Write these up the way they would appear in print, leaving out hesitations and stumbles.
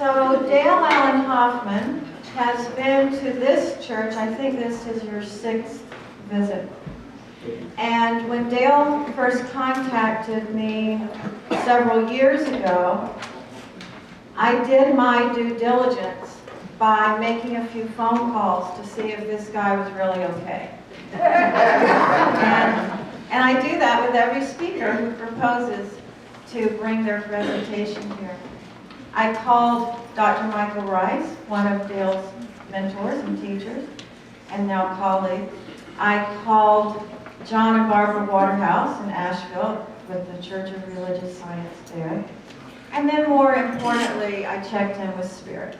So Dale Allen Hoffman has been to this church. I think this is your 6th visit. And when Dale first contacted me several years ago, I did my due diligence by making a few phone calls to see if this guy was really okay. And I do that with every speaker who proposes to bring their presentation here. I called Dr. Michael Rice, one of Dale's mentors and teachers, and now colleague. I called John and Barbara Waterhouse in Asheville with the Church of Religious Science there. And then more importantly, I checked in with Spirit.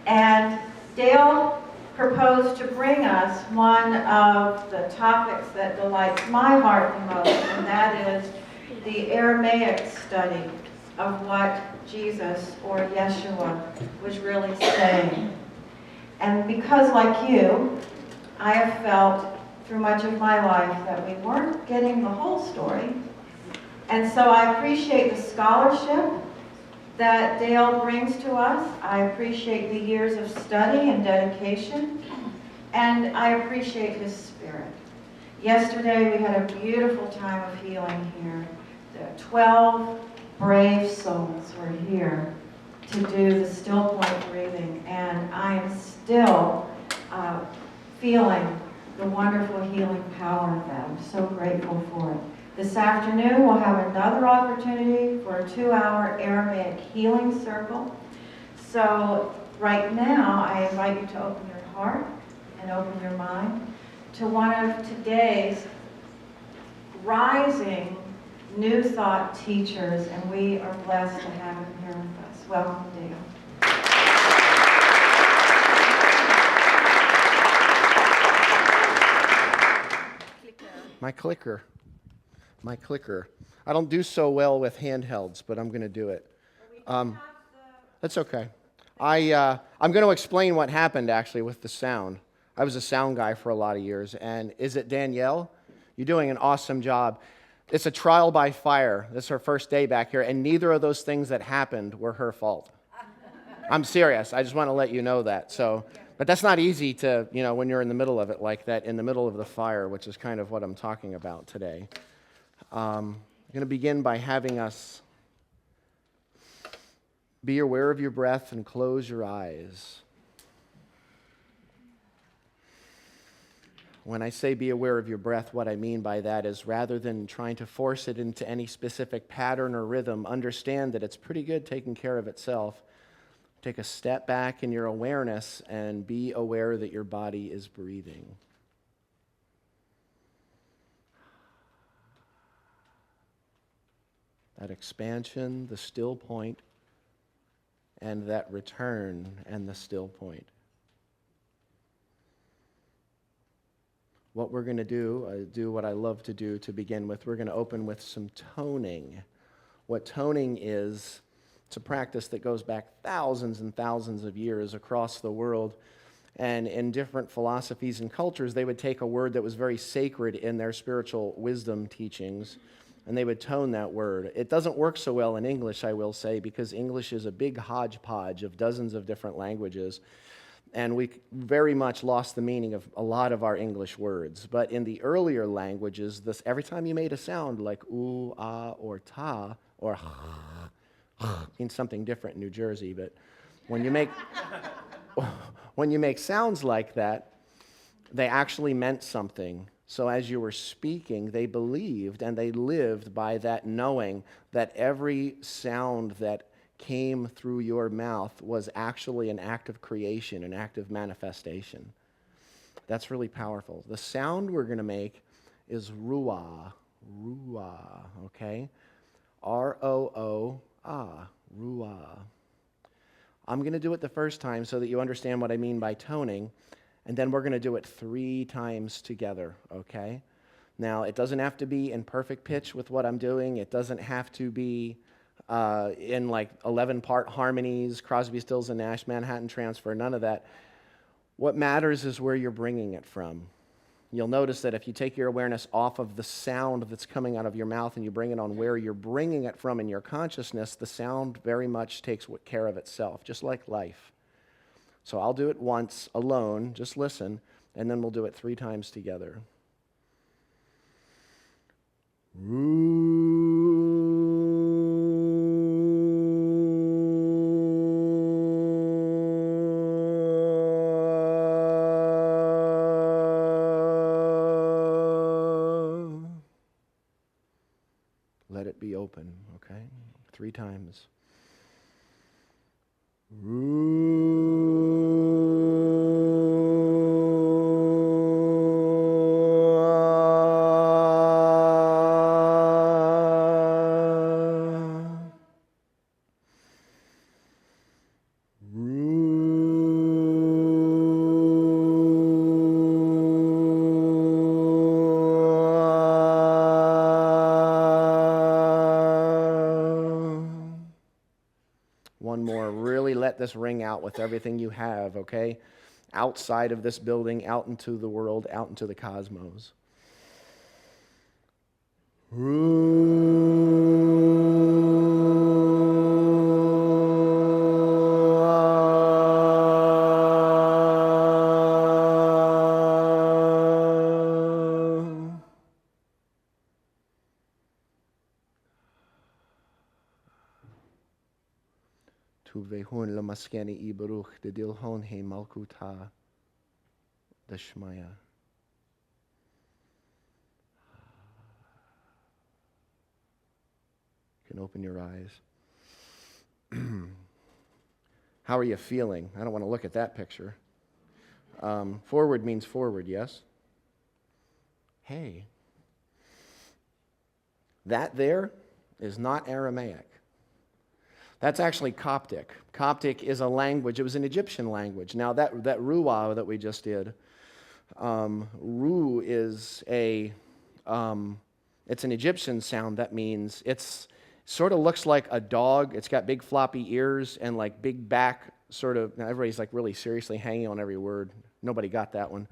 And Dale proposed to bring us one of the topics that delights my heart the most, and that is the Aramaic study of what Jesus or Yeshua was really saying. And because, like you, I have felt through much of my life that we weren't getting the whole story. And so I appreciate the scholarship that Dale brings to us. I appreciate the years of study and dedication, and I appreciate his spirit. Yesterday we had a beautiful time of healing here. The 12 brave souls were here to do the still point breathing, and I am still feeling the wonderful healing power of that. I'm so grateful for it. This afternoon, we'll have another opportunity for a 2-hour Aramaic healing circle. So right now, I invite you to open your heart and open your mind to one of today's rising New Thought teachers, and we are blessed to have him here with us. Welcome, Dale. My clicker. I don't do so well with handhelds, but I'm going to do it. That's okay. I'm going to explain what happened, actually, with the sound. I was a sound guy for a lot of years, and is it Danielle? You're doing an awesome job. It's a trial by fire. This is her first day back here, and neither of those things that happened were her fault. I'm serious. I just want to let you know that. But that's not easy to, when you're in the middle of it like that, in the middle of the fire, which is kind of what I'm talking about today. I'm going to begin by having us be aware of your breath and close your eyes. When I say be aware of your breath, what I mean by that is rather than trying to force it into any specific pattern or rhythm, understand that it's pretty good taking care of itself. Take a step back in your awareness and be aware that your body is breathing. That expansion, the still point, and that return and the still point. What we're going to do what I love to do to begin with. We're going to open with some toning. What toning is, it's a practice that goes back thousands and thousands of years across the world. And in different philosophies and cultures, they would take a word that was very sacred in their spiritual wisdom teachings, and they would tone that word. It doesn't work so well in English, I will say, because English is a big hodgepodge of dozens of different languages, and we very much lost the meaning of a lot of our English words. But in the earlier languages, every time you made a sound like ooh, ah, or ta, or means something different in New Jersey, but when you make sounds like that, they actually meant something. So as you were speaking, they believed and they lived by that knowing that every sound that came through your mouth was actually an act of creation, an act of manifestation. That's really powerful. The sound we're going to make is ruah, okay? R-O-O-ah, ruah. I'm going to do it the first time so that you understand what I mean by toning, and then we're going to do it 3 times together, okay? Now, it doesn't have to be in perfect pitch with what I'm doing. It doesn't have to be in like 11-part harmonies, Crosby, Stills, and Nash, Manhattan Transfer, none of that. What matters is where you're bringing it from. you'll notice that if you take your awareness off of the sound that's coming out of your mouth and you bring it on where you're bringing it from in your consciousness, the sound very much takes care of itself, just like life. So I'll do it once alone, just listen, and then we'll do it 3 times together. Let it be open, okay? 3 times. One more. Really let this ring out with everything you have, okay? Outside of this building, out into the world, out into the cosmos. Tu vehun lamaskeni ibaruch de dilhon he malkuta dashmaya. You can open your eyes. How are you feeling? I don't want to look at that picture. Forward means forward, yes? Hey. That there is not Aramaic. That's actually Coptic. Coptic is a language. It was an Egyptian language. Now, that ruah that we just did, ru is it's an Egyptian sound. That means it's sort of looks like a dog. It's got big floppy ears and like big back sort of. Now, everybody's like really seriously hanging on every word. Nobody got that one.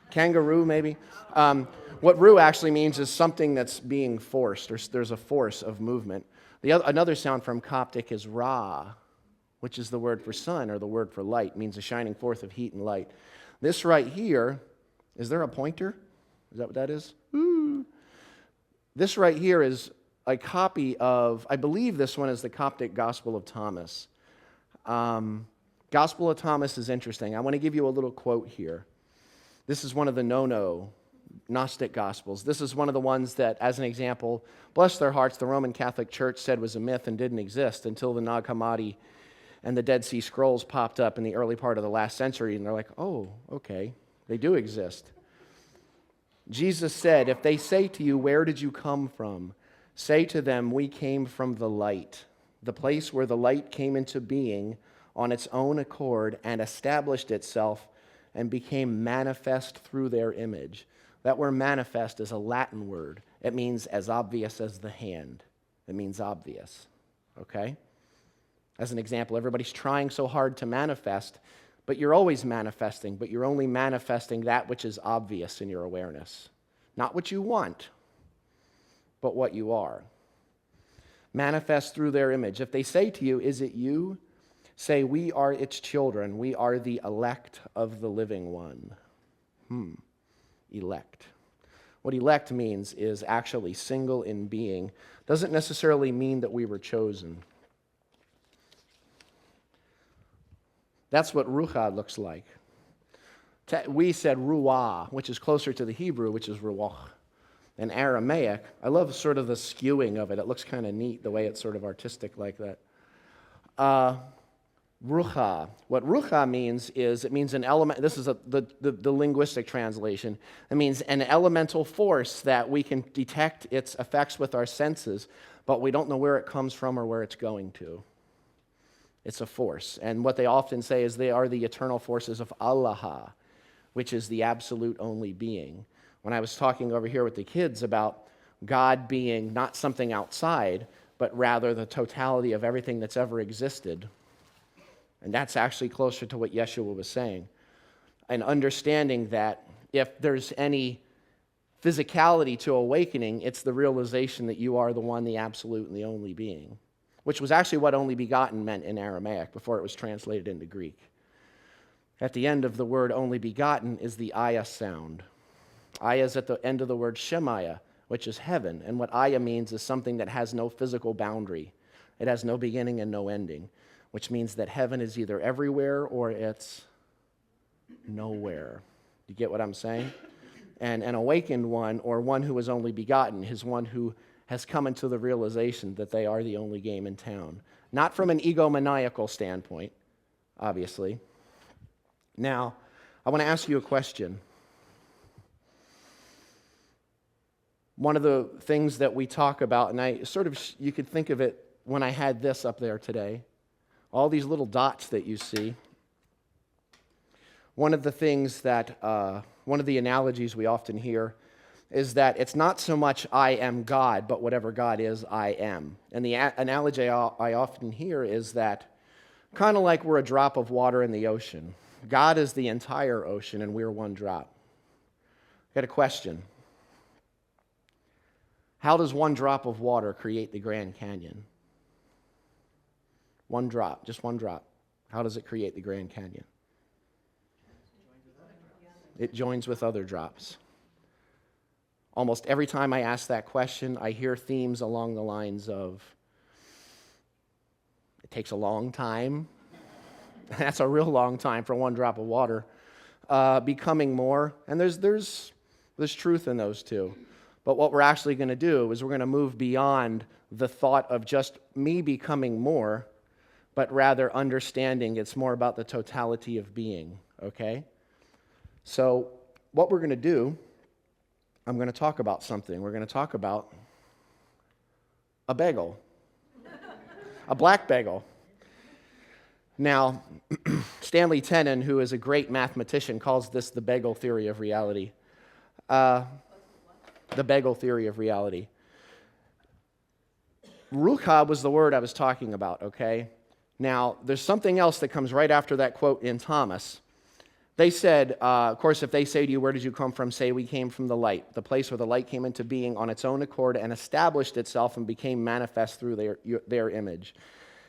Kangaroo, maybe. What ru actually means is something that's being forced, or there's a force of movement. Another sound from Coptic is Ra, which is the word for sun or the word for light. It means the shining forth of heat and light. This right here, is there a pointer? Is that what that is? Ooh. This right here is a copy of, I believe this one is the Coptic Gospel of Thomas. Gospel of Thomas is interesting. I want to give you a little quote here. This is one of the no-no Gnostic Gospels. This is one of the ones that, as an example, bless their hearts, the Roman Catholic Church said was a myth and didn't exist until the Nag Hammadi and the Dead Sea Scrolls popped up in the early part of the last century, and they're like, oh, okay, they do exist. Jesus said, if they say to you, where did you come from? Say to them, we came from the light, the place where the light came into being on its own accord and established itself and became manifest through their image. That word manifest is a Latin word. It means as obvious as the hand. It means obvious, okay? As an example, everybody's trying so hard to manifest, but you're always manifesting, but you're only manifesting that which is obvious in your awareness. Not what you want, but what you are. Manifest through their image. If they say to you, is it you? Say, we are its children. We are the elect of the living one. Elect. What elect means is actually single in being. Doesn't necessarily mean that we were chosen. That's what ruach looks like. We said ruah, which is closer to the Hebrew, which is ruach. In Aramaic, I love sort of the skewing of it. It looks kind of neat the way it's sort of artistic like that. Rucha. What rucha means is, it means an element, this is the linguistic translation. It means an elemental force that we can detect its effects with our senses, but we don't know where it comes from or where it's going to. It's a force. And what they often say is they are the eternal forces of Allah, which is the absolute only being. When I was talking over here with the kids about God being not something outside, but rather the totality of everything that's ever existed. And that's actually closer to what Yeshua was saying. And understanding that if there's any physicality to awakening, it's the realization that you are the one, the absolute, and the only being, which was actually what only begotten meant in Aramaic before it was translated into Greek. At the end of the word only begotten is the ayah sound. Ayah is at the end of the word Shemaya, which is heaven. And what ayah means is something that has no physical boundary. It has no beginning and no ending, which means that heaven is either everywhere or it's nowhere. You get what I'm saying? And an awakened one, or one who is only begotten, is one who has come into the realization that they are the only game in town. Not from an egomaniacal standpoint, obviously. Now, I want to ask you a question. One of the things that we talk about, and you could think of it when I had this up there today, all these little dots that you see. One of the things that, one of the analogies we often hear is that it's not so much I am God, but whatever God is, I am. And the analogy I often hear is that kind of like we're a drop of water in the ocean. God is the entire ocean, and we're one drop. I got a question. How does one drop of water create the Grand Canyon? One drop, just one drop. How does it create the Grand Canyon? It joins with other drops. Almost every time I ask that question, I hear themes along the lines of, it takes a long time. That's a real long time for one drop of water. Becoming more, and there's truth in those two. But what we're actually going to do is we're going to move beyond the thought of just me becoming more, but rather understanding it's more about the totality of being, okay? So what we're going to do, I'm going to talk about something. We're going to talk about a bagel, a black bagel. Now, Stanley Tenen, who is a great mathematician, calls this the Bagel theory of reality. The Bagel theory of reality. Rucha was the word I was talking about, okay? Now, there's something else that comes right after that quote in Thomas. They said, of course, if they say to you, where did you come from? Say, we came from the light, the place where the light came into being on its own accord and established itself and became manifest through their image.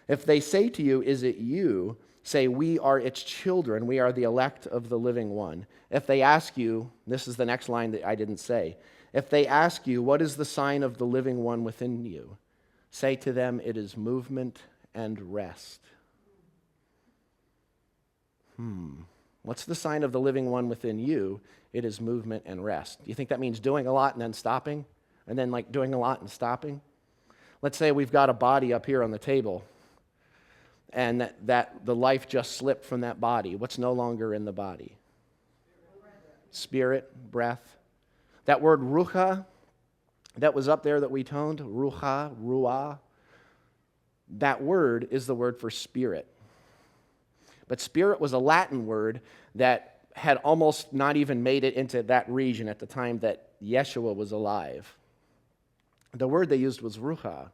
If they say to you, is it you? Say, we are its children. We are the elect of the living one. If they ask you, this is the next line that I didn't say. If they ask you, what is the sign of the living one within you? Say to them, it is movement and rest. What's the sign of the living one within you? It is movement and rest. Do you think that means doing a lot and then stopping? And then like doing a lot and stopping? Let's say we've got a body up here on the table, and that the life just slipped from that body. What's no longer in the body? Spirit, breath. That word rucha, that was up there that we toned, rucha, ruah, that word is the word for spirit. But spirit was a Latin word that had almost not even made it into that region at the time that Yeshua was alive. The word they used was rucha.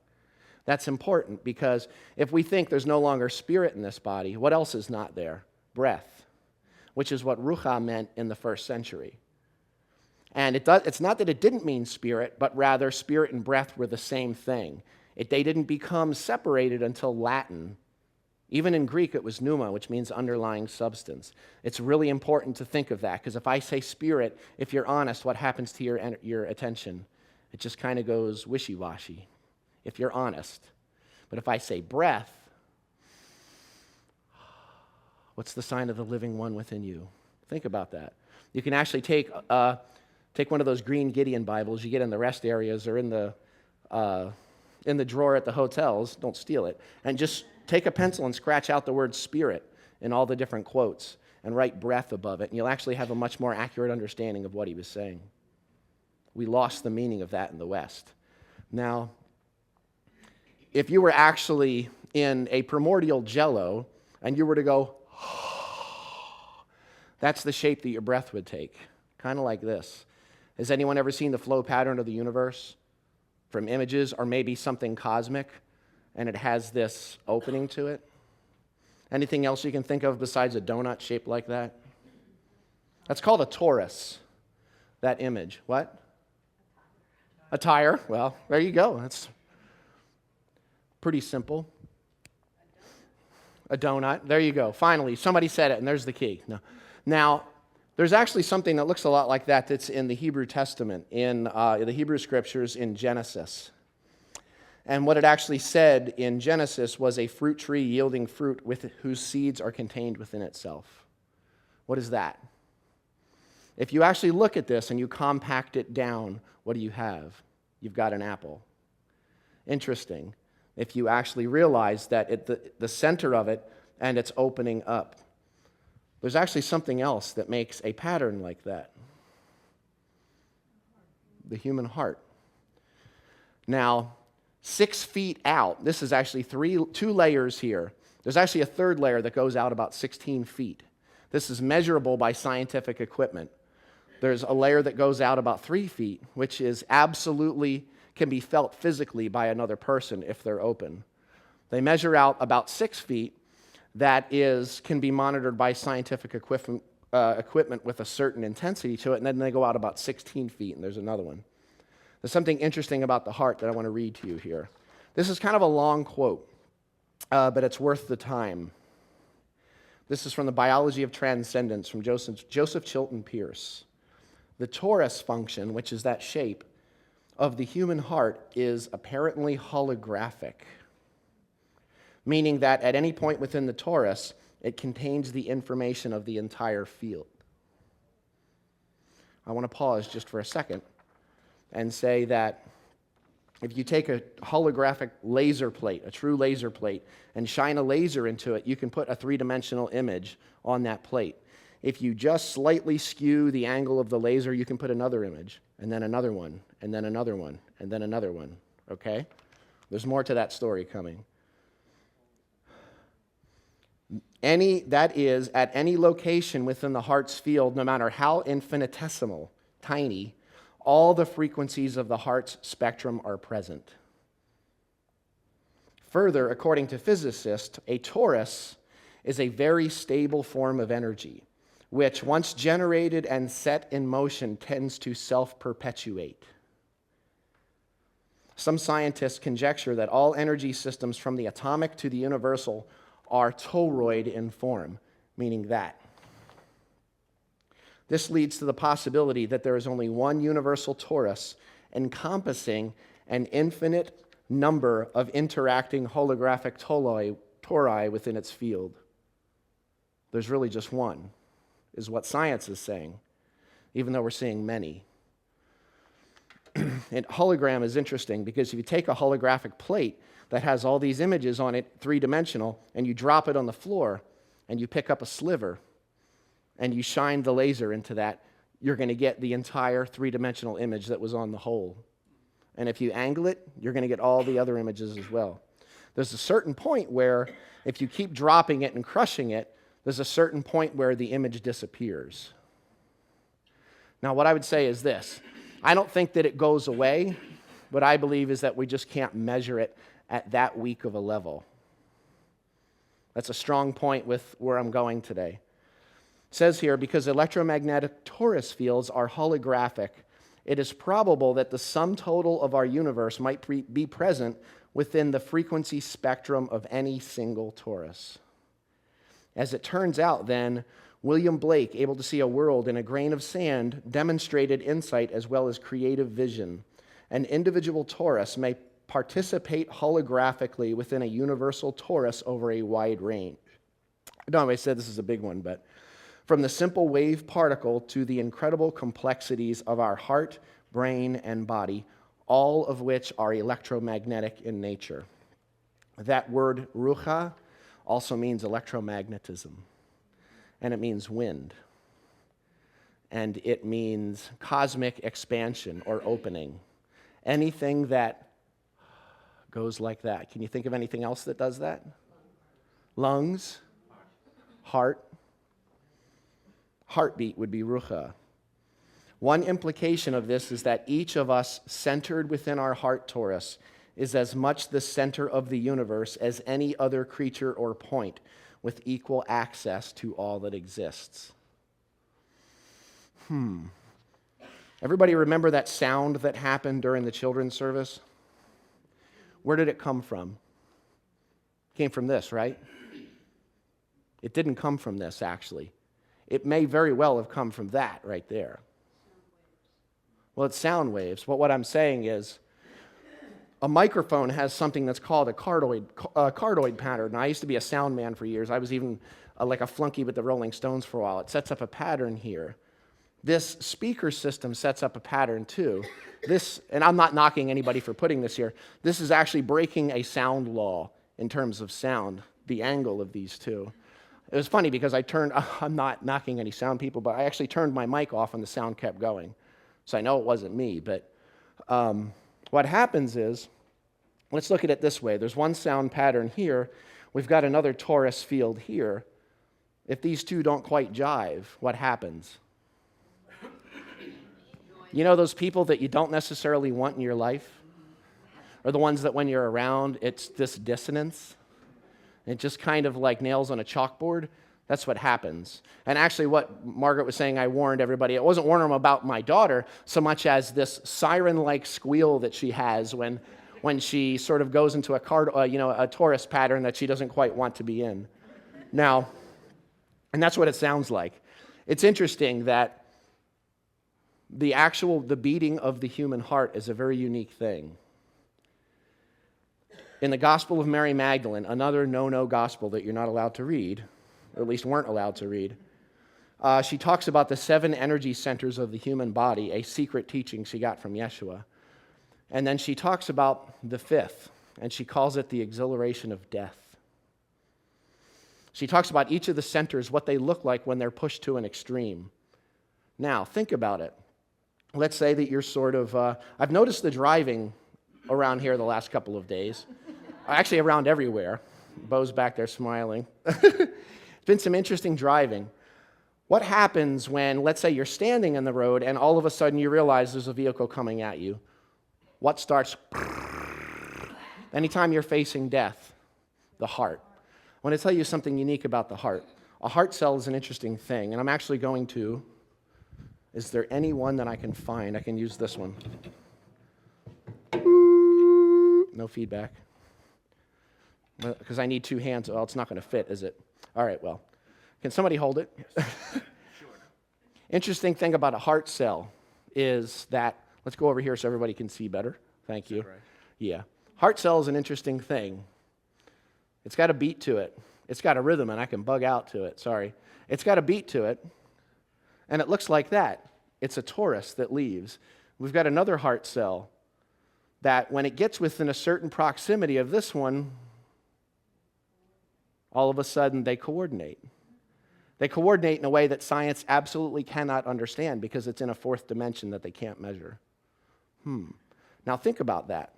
That's important because if we think there's no longer spirit in this body, what else is not there? Breath, which is what rucha meant in the first century. And it's not that it didn't mean spirit, but rather spirit and breath were the same thing. They didn't become separated until Latin. Even in Greek, it was pneuma, which means underlying substance. It's really important to think of that, because if I say spirit, if you're honest, what happens to your attention? It just kind of goes wishy-washy, if you're honest. But if I say breath, what's the sign of the living one within you? Think about that. You can actually take one of those green Gideon Bibles you get in the rest areas or in the drawer at the hotels, don't steal it, and just take a pencil and scratch out the word spirit in all the different quotes and write breath above it, and you'll actually have a much more accurate understanding of what he was saying. We lost the meaning of that in the West. Now, if you were actually in a primordial jello and you were to go, that's the shape that your breath would take, kind of like this. Has anyone ever seen the flow pattern of the universe from images or maybe something cosmic, and it has this opening to it? Anything else you can think of besides a donut shaped like that? That's called a torus, that image. What? A tire. Well, there you go. That's pretty simple. A donut. There you go. Finally, somebody said it, and there's the key. No. Now, there's actually something that looks a lot like that that's in the Hebrew Testament, in the Hebrew Scriptures in Genesis. And what it actually said in Genesis was a fruit tree yielding fruit with whose seeds are contained within itself. What is that? If you actually look at this and you compact it down, what do you have? You've got an apple. Interesting. If you actually realize that at the center of it and it's opening up, there's actually something else that makes a pattern like that. The human heart. Now, 6 feet out, this is actually two layers here. There's actually a third layer that goes out about 16 feet. This is measurable by scientific equipment. There's a layer that goes out about 3 feet, which is absolutely can be felt physically by another person if they're open. They measure out about 6 feet. That can be monitored by scientific equipment with a certain intensity to it, and then they go out about 16 feet, and there's another one. There's something interesting about the heart that I want to read to you here. This is kind of a long quote, but it's worth the time. This is from the Biology of Transcendence from Joseph Chilton Pearce. The torus function, which is that shape, of the human heart is apparently holographic, meaning that at any point within the torus, it contains the information of the entire field. I want to pause just for a second and say that if you take a holographic laser plate, a true laser plate, and shine a laser into it, you can put a three-dimensional image on that plate. If you just slightly skew the angle of the laser, you can put another image, and then another one, and then another one, and then another one, okay? There's more to that story coming. That is, at any location within the heart's field, no matter how infinitesimal, tiny, all the frequencies of the heart's spectrum are present. Further, according to physicists, a torus is a very stable form of energy, which, once generated and set in motion, tends to self-perpetuate. Some scientists conjecture that all energy systems from the atomic to the universal are toroid in form, meaning that. This leads to the possibility that there is only one universal torus encompassing an infinite number of interacting holographic tori within its field. There's really just one, is what science is saying, even though we're seeing many. And hologram is interesting because if you take a holographic plate that has all these images on it, three-dimensional, and you drop it on the floor, and you pick up a sliver, and you shine the laser into that, you're going to get the entire three-dimensional image that was on the whole. And if you angle it, you're going to get all the other images as well. There's a certain point where, if you keep dropping it and crushing it, there's a certain point where the image disappears. Now, what I would say is this. I don't think that it goes away. What I believe is that we just can't measure it at that weak of a level. That's a strong point with where I'm going today. It says here, because electromagnetic torus fields are holographic, it is probable that the sum total of our universe might be present within the frequency spectrum of any single torus. As it turns out, then, William Blake, able to see a world in a grain of sand, demonstrated insight as well as creative vision. An individual torus may participate holographically within a universal torus over a wide range. I don't know if I said this is a big one, but from the simple wave particle to the incredible complexities of our heart, brain, and body, all of which are electromagnetic in nature. That word rucha also means electromagnetism, and it means wind, and it means cosmic expansion or opening. Anything that goes like that. Can you think of anything else that does that? Lungs, heart. Heartbeat would be rucha. One implication of this is that each of us centered within our heart torus is as much the center of the universe as any other creature or point with equal access to all that exists. And Everybody remember that sound that happened during the children's service? Where did it come from? It came from this, right? It didn't come from this, actually. It may very well have come from that right there. Well, it's sound waves. But what I'm saying is, a microphone has something that's called a cardioid pattern. Now, I used to be a sound man for years. I was even like a flunky with the Rolling Stones for a while. It sets up a pattern here. This speaker system sets up a pattern too. This, and I'm not knocking anybody for putting this here, this is actually breaking a sound law in terms of sound, the angle of these two. It was funny because I'm not knocking any sound people, but I actually turned my mic off and the sound kept going. So I know it wasn't me, but what happens is, let's look at it this way. There's one sound pattern here. We've got another torus field here. If these two don't quite jive, what happens? You know those people that you don't necessarily want in your life? Or the ones that when you're around, it's this dissonance? It just kind of like nails on a chalkboard? That's what happens. And actually what Margaret was saying, I warned everybody. It wasn't warning them about my daughter so much as this siren-like squeal that she has when she sort of goes into a torus pattern that she doesn't quite want to be in. Now, and that's what it sounds like. It's interesting that the beating of the human heart is a very unique thing. In the Gospel of Mary Magdalene, another no-no gospel that you're not allowed to read, or at least weren't allowed to read, she talks about the 7 energy centers of the human body, a secret teaching she got from Yeshua. And then she talks about the 5th, and she calls it the exhilaration of death. She talks about each of the centers, what they look like when they're pushed to an extreme. Now, think about it. Let's say that you're sort of, I've noticed the driving around here the last couple of days. Actually, around everywhere. Bo's back there smiling. It's been some interesting driving. What happens when, let's say you're standing in the road and all of a sudden you realize there's a vehicle coming at you? What starts? Anytime you're facing death, the heart. I want to tell you something unique about the heart. A heart cell is an interesting thing, and I'm actually going to, is there any one that I can find? I can use this one. No feedback. Because I need 2 hands. Well, it's not going to fit, is it? All right, well. Can somebody hold it? Yes. Sure. Interesting thing about a heart cell is that, let's go over here so everybody can see better. Thank you. Right? Yeah. Heart cell is an interesting thing. It's got a beat to it. It's got a rhythm, and I can bug out to it. Sorry. It's got a beat to it, and it looks like that. It's a torus that leaves. We've got another heart cell that when it gets within a certain proximity of this one, all of a sudden they coordinate. They coordinate in a way that science absolutely cannot understand because it's in a 4th dimension that they can't measure. Now think about that.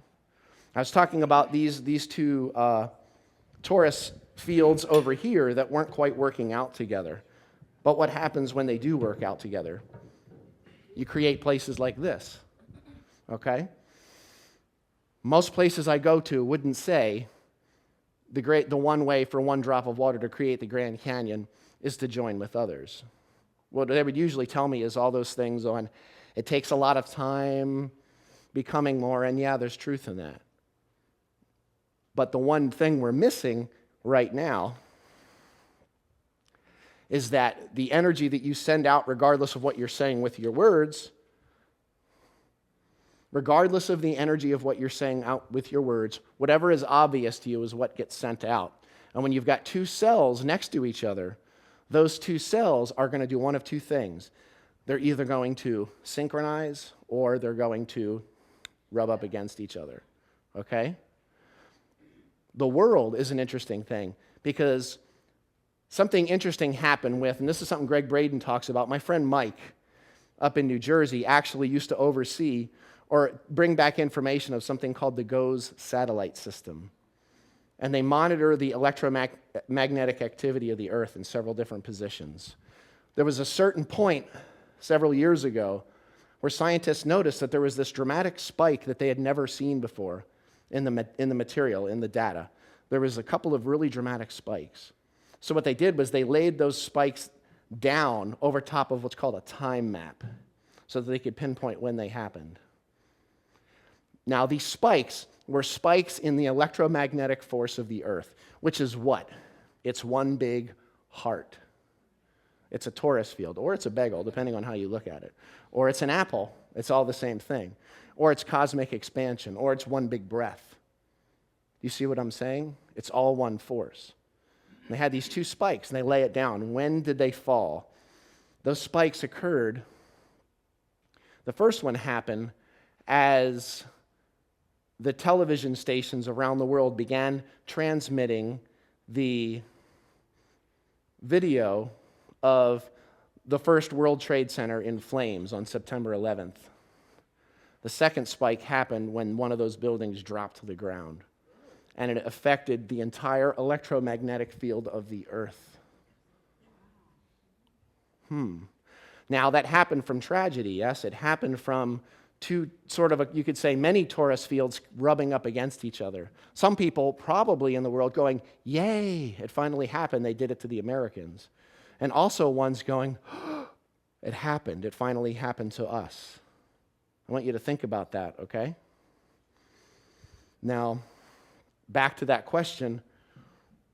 I was talking about these 2 torus fields over here that weren't quite working out together. But what happens when they do work out together? You create places like this, okay? Most places I go to wouldn't say the one way for one drop of water to create the Grand Canyon is to join with others. What they would usually tell me is all those things on, it takes a lot of time, becoming more, and yeah, there's truth in that. But the one thing we're missing right now is that the energy that you send out, regardless of what you're saying with your words, regardless of the energy of what you're saying out with your words, whatever is obvious to you is what gets sent out. And when you've got 2 cells next to each other, those 2 cells are going to do one of 2 things. They're either going to synchronize or they're going to rub up against each other, okay? The world is an interesting thing because something interesting happened with, and this is something Greg Braden talks about, my friend Mike up in New Jersey actually used to oversee or bring back information of something called the GOES satellite system. And they monitor the electromagnetic activity of the Earth in several different positions. There was a certain point several years ago where scientists noticed that there was this dramatic spike that they had never seen before in the material, in the data. There was a couple of really dramatic spikes. So what they did was they laid those spikes down over top of what's called a time map. so that they could pinpoint when they happened. Now, these spikes were spikes in the electromagnetic force of the earth, which is what? It's one big heart. It's a Taurus field, or it's a bagel, depending on how you look at it. Or it's an apple. It's all the same thing. Or it's cosmic expansion, or it's one big breath. You see what I'm saying? It's all one force. And they had these two spikes, and they lay it down. When did they fall? Those spikes occurred. The first one happened as the television stations around the world began transmitting the video of the first World Trade Center in flames on September 11th. The second spike happened when one of those buildings dropped to the ground, and it affected the entire electromagnetic field of the earth. Now, that happened from tragedy, yes? It happened from two you could say, many Taurus fields rubbing up against each other. Some people probably in the world going, yay, it finally happened. They did it to the Americans. And also ones going, it happened. It finally happened to us. I want you to think about that, okay? Now, back to that question,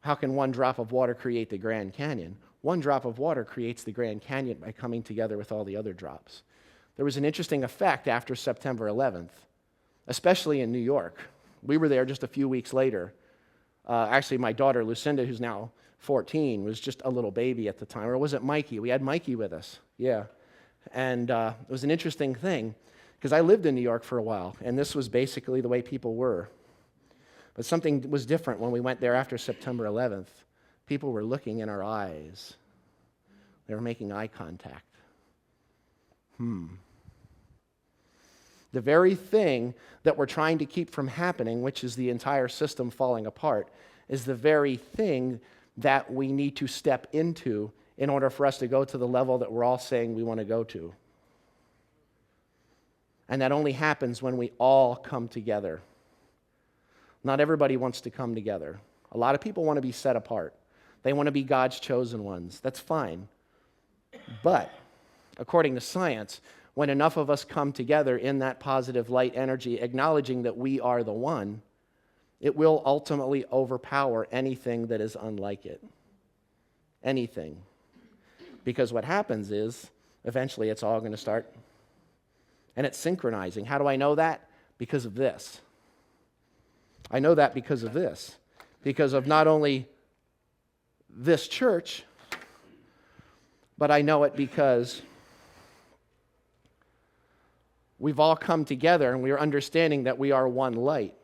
how can one drop of water create the Grand Canyon? One drop of water creates the Grand Canyon by coming together with all the other drops. There was an interesting effect after September 11th, especially in New York. We were there just a few weeks later. Actually, my daughter, Lucinda, who's now 14, was just a little baby at the time. Or was it Mikey? We had Mikey with us, yeah. And it was an interesting thing, because I lived in New York for a while, and this was basically the way people were. But something was different when we went there after September 11th. People were looking in our eyes. They were making eye contact. The very thing that we're trying to keep from happening, which is the entire system falling apart, is the very thing that we need to step into in order for us to go to the level that we're all saying we want to go to. And that only happens when we all come together. Not everybody wants to come together. A lot of people want to be set apart. They want to be God's chosen ones. That's fine. But according to science, when enough of us come together in that positive light energy, acknowledging that we are the one, it will ultimately overpower anything that is unlike it. Anything. Because what happens is, eventually it's all going to start, and it's synchronizing. How do I know that? Because of this. I know that because of this. Because of not only this church, but I know it because we've all come together and we are understanding that we are one light.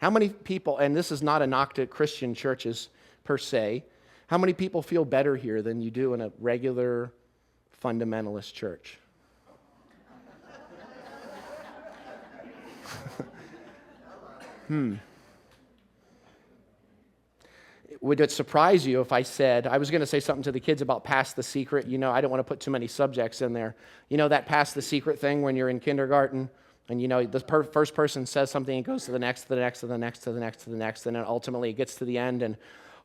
How many people, and this is not a knock to Christian churches per se, how many people feel better here than you do in a regular fundamentalist church? Would it surprise you if I said, I was going to say something to the kids about pass the secret. You know, I don't want to put too many subjects in there. You know that pass the secret thing when you're in kindergarten? And you know, the first person says something, it goes to the next, to the next, to the next, to the next, to the next, and then ultimately it gets to the end, and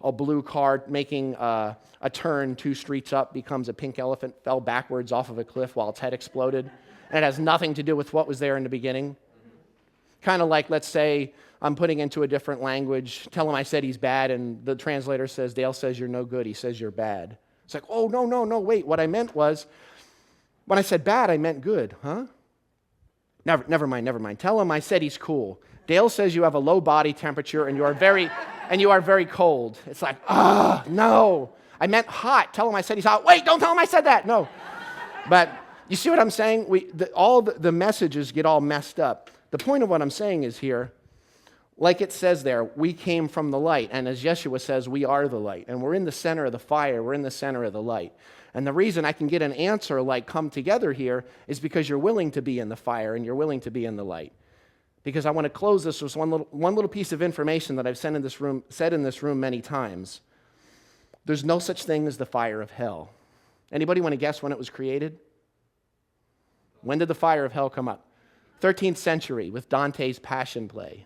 a blue car making a turn 2 streets up becomes a pink elephant, fell backwards off of a cliff while its head exploded. And it has nothing to do with what was there in the beginning. Kind of like, let's say, I'm putting into a different language, tell him I said he's bad, and the translator says, Dale says you're no good, he says you're bad. It's like, oh, no, wait, what I meant was, when I said bad, I meant good, huh? Never mind. Tell him I said he's cool. Dale says you have a low body temperature and you are very cold. It's like, no, I meant hot. Tell him I said he's hot. Wait, don't tell him I said that. No. But you see what I'm saying? All the messages get all messed up. The point of what I'm saying is here, like it says there, we came from the light. And as Yeshua says, we are the light. And we're in the center of the fire. We're in the center of the light. And the reason I can get an answer like come together here is because you're willing to be in the fire and you're willing to be in the light. Because I want to close this with one little piece of information that I've said in this room many times. There's no such thing as the fire of hell. Anybody want to guess when it was created? When did the fire of hell come up? 13th century with Dante's Passion Play.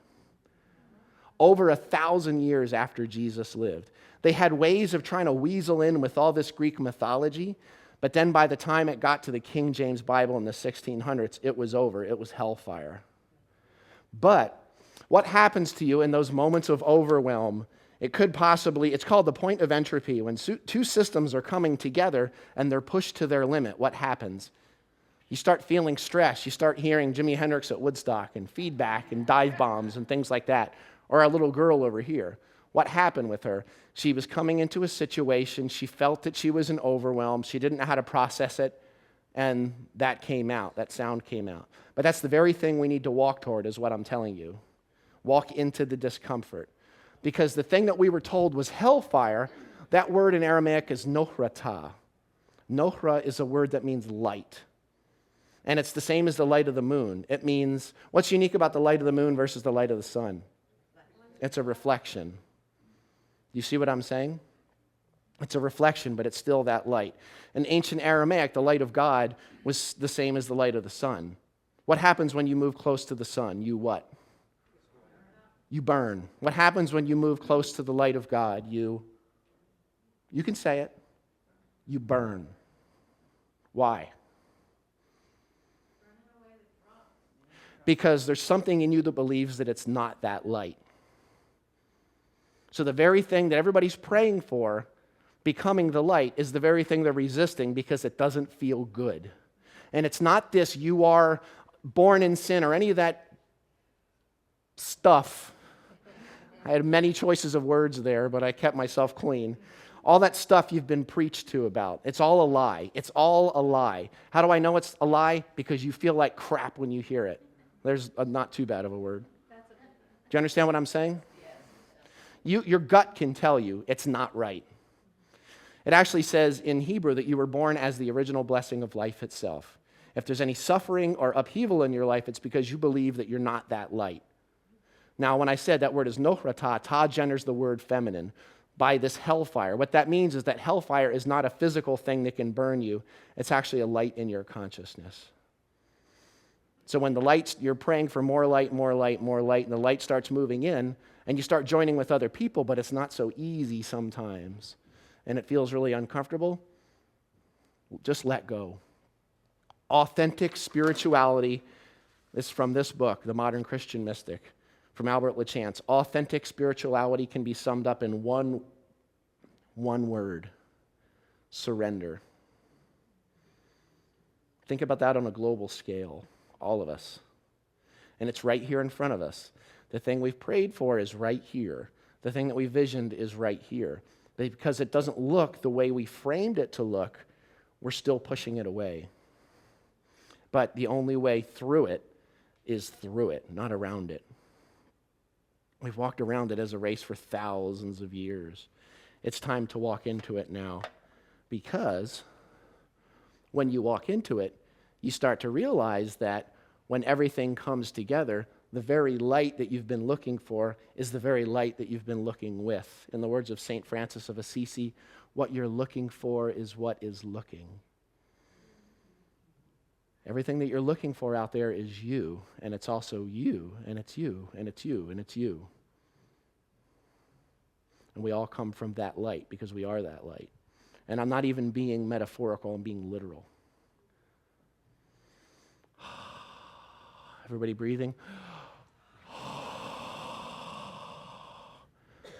Over 1,000 years after Jesus lived. They had ways of trying to weasel in with all this Greek mythology, But then by the time it got to the King James Bible in the 1600s, it was over. It was hellfire. But what happens to you in those moments of overwhelm, it's called the point of entropy. When two systems are coming together and they're pushed to their limit, what happens? You start feeling stress. You start hearing Jimi Hendrix at Woodstock and feedback and dive bombs and things like that. Or our little girl over here. What happened with her? She was coming into a situation. She felt that she was in overwhelm. She didn't know how to process it. And that came out. That sound came out. But that's the very thing we need to walk toward, is what I'm telling you. Walk into the discomfort. Because the thing that we were told was hellfire, that word in Aramaic is nohrata. Nohra is a word that means light. And it's the same as the light of the moon. It means, what's unique about the light of the moon versus the light of the sun? It's a reflection. You see what I'm saying? It's a reflection, but it's still that light. In ancient Aramaic, the light of God was the same as the light of the sun. What happens when you move close to the sun? You what? You burn. What happens when you move close to the light of God? You can say it. You burn. Why? Because there's something in you that believes that it's not that light. So the very thing that everybody's praying for, becoming the light, is the very thing they're resisting because it doesn't feel good. And it's not this, you are born in sin or any of that stuff. I had many choices of words there, but I kept myself clean. All that stuff you've been preached to about. It's all a lie. It's all a lie. How do I know it's a lie? Because you feel like crap when you hear it. There's not too bad of a word. Do you understand what I'm saying? Your gut can tell you it's not right. It actually says in Hebrew that you were born as the original blessing of life itself. If there's any suffering or upheaval in your life, it's because you believe that you're not that light. Now, when I said that word is nohrata, ta genders the word feminine, by this hellfire. What that means is that hellfire is not a physical thing that can burn you. It's actually a light in your consciousness. So when the lights, you're praying for more light, more light, more light, and the light starts moving in, and you start joining with other people, but it's not so easy sometimes, and it feels really uncomfortable, just let go. Authentic spirituality is from this book, The Modern Christian Mystic, from Albert LaChance. Authentic spirituality can be summed up in one word: surrender. Think about that on a global scale, all of us. And it's right here in front of us. The thing we've prayed for is right here. The thing that we visioned is right here. But because it doesn't look the way we framed it to look, we're still pushing it away. But the only way through it is through it, not around it. We've walked around it as a race for thousands of years. It's time to walk into it now, because when you walk into it, you start to realize that when everything comes together, the very light that you've been looking for is the very light that you've been looking with. In the words of St. Francis of Assisi, what you're looking for is what is looking. Everything that you're looking for out there is you, and it's also you, and it's you, and it's you, and it's you. And we all come from that light because we are that light. And I'm not even being metaphorical, I'm being literal. Everybody breathing?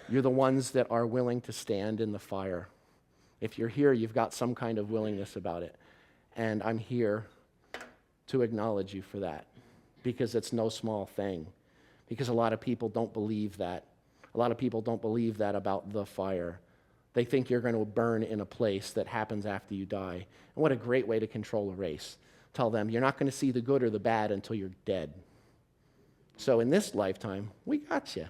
You're the ones that are willing to stand in the fire. If you're here, you've got some kind of willingness about it. And I'm here to acknowledge you for that, because it's no small thing. Because a lot of people don't believe that. A lot of people don't believe that about the fire. They think you're going to burn in a place that happens after you die. And what a great way to control a race. Tell them you're not going to see the good or the bad until you're dead. So in this lifetime, we got you.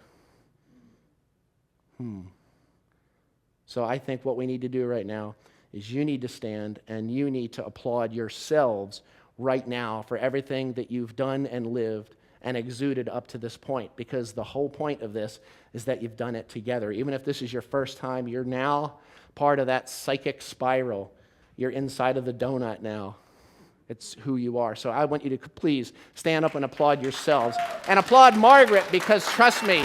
So I think what we need to do right now is you need to stand and you need to applaud yourselves right now for everything that you've done and lived and exuded up to this point, because the whole point of this is that you've done it together. Even if this is your first time, you're now part of that psychic spiral. You're inside of the donut now. It's who you are. So I want you to please stand up and applaud yourselves. And applaud Margaret, because trust me,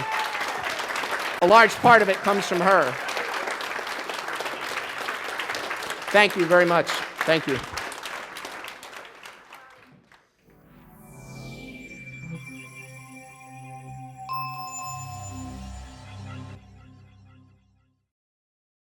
a large part of it comes from her. Thank you very much. Thank you.